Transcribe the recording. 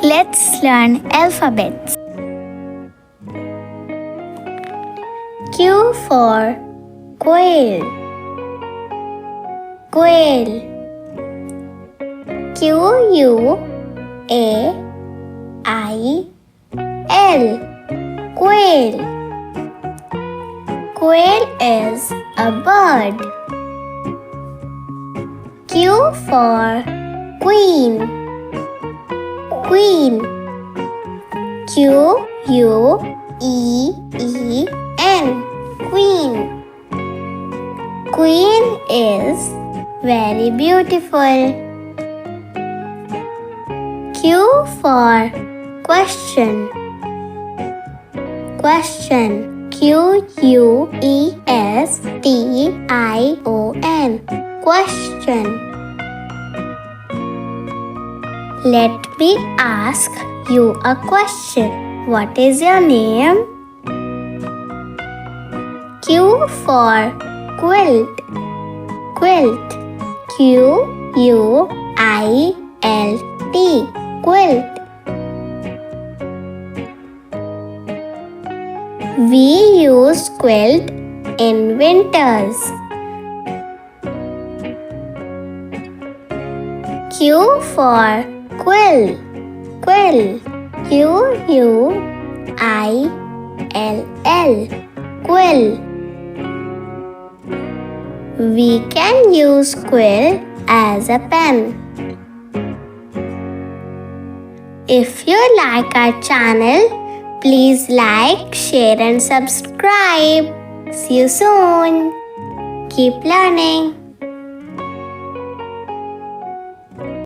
Let's learn alphabets. Q for quail. Quail. Q-U-A-I-L. Quail. Quail is a bird. Q for queen. Queen. Q-U-E-E-N. Queen. Queen is very beautiful. Q for question. Question. Q-U-E-S-T-I-O-N. Question. Let me ask you a question. What is your name? Q for quilt. Quilt. Q-U-I-L-T. Quilt. We use quilt in winters. Q for quill. Quill. Q-U-I-L-L. Quill. We can use quill as a pen. If you like our channel, please like, share and subscribe. See you soon. Keep learning.